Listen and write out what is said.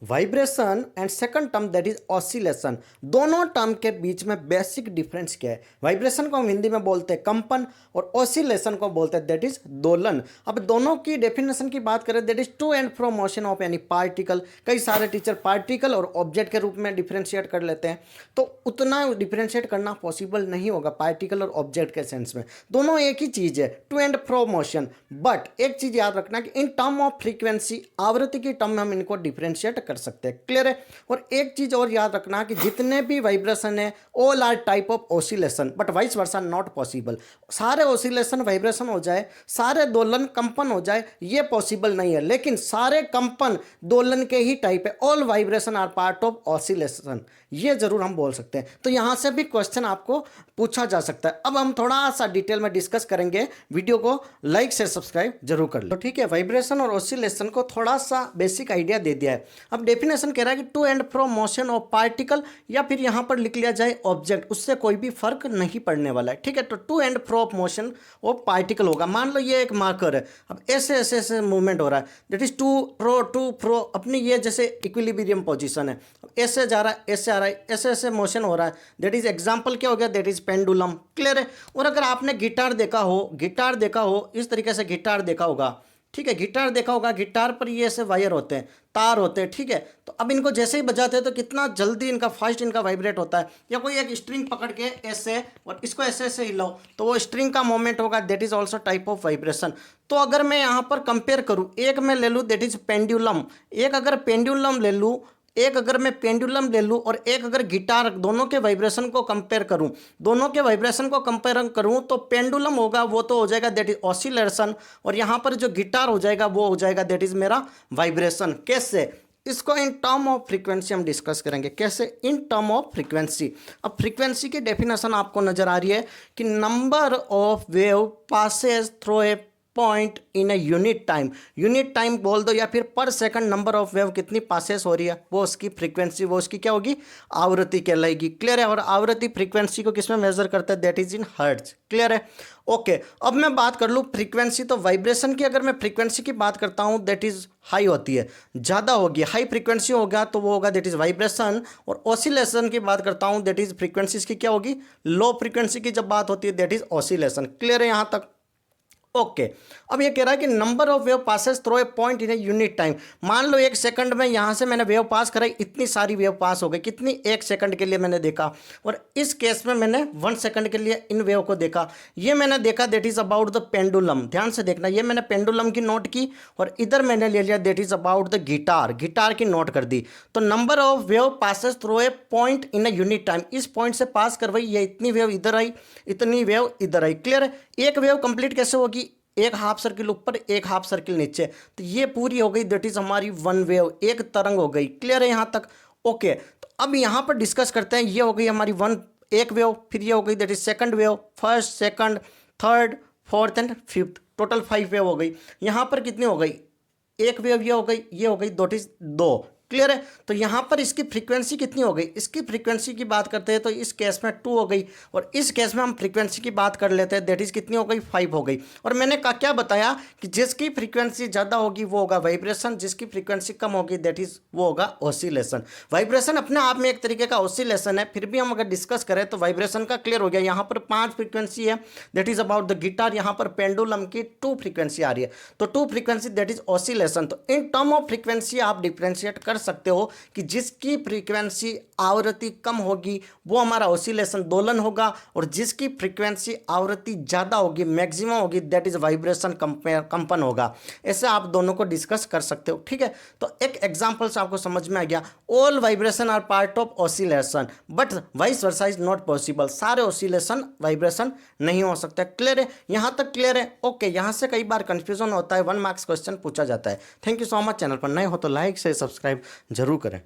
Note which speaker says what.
Speaker 1: Vibration and second term that is oscillation. दोनों term के बीच में बेसिक डिफरेंस क्या है? वाइब्रेशन को हम हिंदी में बोलते हैं कंपन और ऑसिलेशन को बोलते हैं दैट इज दोलन। अब दोनों की डेफिनेशन की बात करें that is to and fro motion of any particle. कई सारे टीचर पार्टिकल और ऑब्जेक्ट के रूप में डिफरेंशिएट कर लेते हैं, तो उतना डिफरेंशिएट करना पॉसिबल नहीं होगा पार्टिकल और ऑब्जेक्ट के सेंस में। दोनों एक ही चीज़ है, to and fro motion. But एक चीज़ याद रखना कि इन टर्म ऑफ फ्रीक्वेंसी, आवृत्ति की टर्म में हम इनको डिफरेंशिएट कर सकते हैं। क्लियर है? और एक चीज और याद रखना कि जितने भी वाइब्रेशन है all are type of oscillation, but vice versa not possible. सारे ऑसिलेशन वाइब्रेशन हो जाए, सारे दोलन कंपन हो जाए, ये पॉसिबल नहीं है। लेकिन सारे कंपन दोलन के ही टाइप है, all vibration are part of oscillation, ये जरूर हम बोल सकते हैं। तो यहां से भी क्वेश्चन आपको पूछा जा सकता है। अब हम थोड़ा सा डिटेल में डिस्कस करेंगे, वीडियो को लाइक से सब्सक्राइब जरूर कर लो। तो ठीक है, वाइब्रेशन और ऑसिलेशन को थोड़ा सा बेसिक आइडिया दे दिया है। अब डेफिनेशन कह रहा है कि to and fro motion of particle, या फिर यहां पर लिख लिया जाए ऑब्जेक्ट, उससे कोई भी फर्क नहीं पड़ने वाला है। ठीक है, तो to and fro motion of particle होगा। मान लो ये एक मार्कर है, अब ऐसे ऐसे ऐसे मूवमेंट हो रहा है, दैट इज टू फ्रो अपनी ये जैसे इक्विलिब्रियम पोजीशन है, ऐसे जा रहा है, ऐसे आ रहा है, ऐसे ऐसे मोशन हो रहा है, दैट इज एग्जाम्पल क्या हो गया, दैट इज पेंडुलम। क्लियर है? और अगर आपने गिटार देखा हो इस तरीके से गिटार देखा होगा, ठीक है, गिटार देखा होगा, गिटार पर ये ऐसे वायर होते हैं, तार होते हैं, ठीक है। तो अब इनको जैसे ही बजाते हैं तो कितना जल्दी इनका फास्ट इनका वाइब्रेट होता है। या कोई एक स्ट्रिंग पकड़ के ऐसे और इसको ऐसे ऐसे हिलाओ तो वो स्ट्रिंग का मोमेंट होगा, that is also type of vibration. तो अगर मैं यहाँ पर कंपेयर करूँ, एक मैं ले लूँ दैट इज पेंडुलम, एक अगर पेंडुलम ले लूँ, एक अगर मैं पेंडुलम ले लूँ और एक अगर गिटार, दोनों के वाइब्रेशन को कंपेयर करूँ, तो पेंडुलम होगा वो तो हो जाएगा दैट इज ऑसिलेशन, और यहाँ पर जो गिटार हो जाएगा वो हो जाएगा दैट इज मेरा वाइब्रेशन। कैसे? इसको इन टर्म ऑफ फ्रीक्वेंसी हम डिस्कस करेंगे। कैसे? In term of frequency. अब फ्रीक्वेंसी की डेफिनेशन आपको नजर आ रही है कि number of wave passes through a point in a unit time बोल दो, या फिर पर सेकंड नंबर ऑफ वेव कितनी पासेस हो रही है, वो उसकी फ्रीक्वेंसी, वो उसकी क्या होगी, आवृत्ति कहलाएगी। क्लियर है? और आवृत्ति फ्रीक्वेंसी को किसमें मेजर करते हैं, that is in hertz. Clear है? ओके, अब मैं बात कर लूँ फ्रीक्वेंसी, तो वाइब्रेशन की अगर मैं फ्रीक्वेंसी की बात करता हूँ दैट इज हाई होती है, ज़्यादा होगी, हाई फ्रीक्वेंसी होगा तो वो होगा दैट इज वाइब्रेशन। और ऑसिलेशन की बात करता हूँ दैट इज फ्रीक्वेंसी की क्या होगी, लो फ्रीक्वेंसी की जब बात होती है दैट इज ऑसिलेशन। क्लियर है यहाँ तक? ओके, अब ये कह रहा है कि number of wave passes through a point in a unit time. मान लो एक सेकंड में यहाँ से मैंने वेव पास कराई, इतनी सारी वेव पास हो गई, कितनी, एक सेकंड के लिए मैंने देखा। और इस केस में मैंने 1 सेकंड के लिए इन वेव को देखा, ये मैंने देखा that is about the pendulum. ध्यान से देखना, ये मैंने पेंडुलम की नोट की और इधर मैंने ले लिया that is about the guitar की नोट कर दी। तो number of wave passes through a point in a unit time, इस पॉइंट से पास करवाई, ये इतनी वेव इधर आई, इतनी वेव इधर आई। क्लियर है? एक वेव कंप्लीट कैसे होगी, एक हाफ सर्किल ऊपर, एक हाफ सर्किल नीचे, तो ये पूरी हो गई दैट इज हमारी वन वेव, एक तरंग हो गई। क्लियर है यहाँ तक? ओके, तो अब यहाँ पर डिस्कस करते हैं, ये हो गई हमारी एक वेव, फिर ये हो गई that is second wave, first, second, third, fourth and fifth, total 5 wave हो गई। यहाँ पर कितनी हो गई, एक वेव ये हो गई, ये हो गई, दैट इज 2। क्लियर है? तो यहाँ पर इसकी फ्रीक्वेंसी कितनी हो गई, इसकी फ्रीक्वेंसी की बात करते हैं तो इस केस में 2 हो गई, और इस केस में हम फ्रीक्वेंसी की बात कर लेते हैं दैट इज कितनी हो गई, 5 हो गई। और मैंने क्या बताया कि जिसकी फ्रीक्वेंसी ज़्यादा होगी वो होगा वाइब्रेशन, जिसकी फ्रीक्वेंसी कम होगी दैट इज वो होगा ऑसिलेशन। वाइब्रेशन अपने आप में एक तरीके का ऑसिलेशन है, फिर भी हम अगर डिस्कस करें तो वाइब्रेशन का क्लियर हो गया। यहाँ पर 5 फ्रीक्वेंसी है that is about the guitar, यहाँ पर पेंडुलम की 2 फ्रीक्वेंसी आ रही है, तो 2 फ्रीक्वेंसी दैट इज ऑसिलेशन। तो इन टर्म ऑफ फ्रीक्वेंसी आप डिफ्रेंशिएट कर सकते हो कि जिसकी फ्रीक्वेंसी आवृत्ति कम होगी वो हमारा ऑसिलेशन, दोलन होगा, और जिसकी फ्रीक्वेंसी आवृत्ति ज्यादा होगी, मैक्सिमम होगी, दैट इज वाइब्रेशन, कंपन होगा। ऐसे आप दोनों को डिस्कस कर सकते हो। ठीक है, तो एक एग्जांपल से आपको समझ में आ गया, all vibration are part of oscillation but vice versa is not possible. सारे ऑसिलेशन वाइब्रेशन नहीं हो सकता। क्लियर है? यहां तक क्लियर है? ओके, यहां से कई बार कंफ्यूजन होता है, 1 मार्क्स क्वेश्चन पूछा जाता है। Thank you so much. Channel पर नए हो तो लाइक से सब्सक्राइब जरूर करें।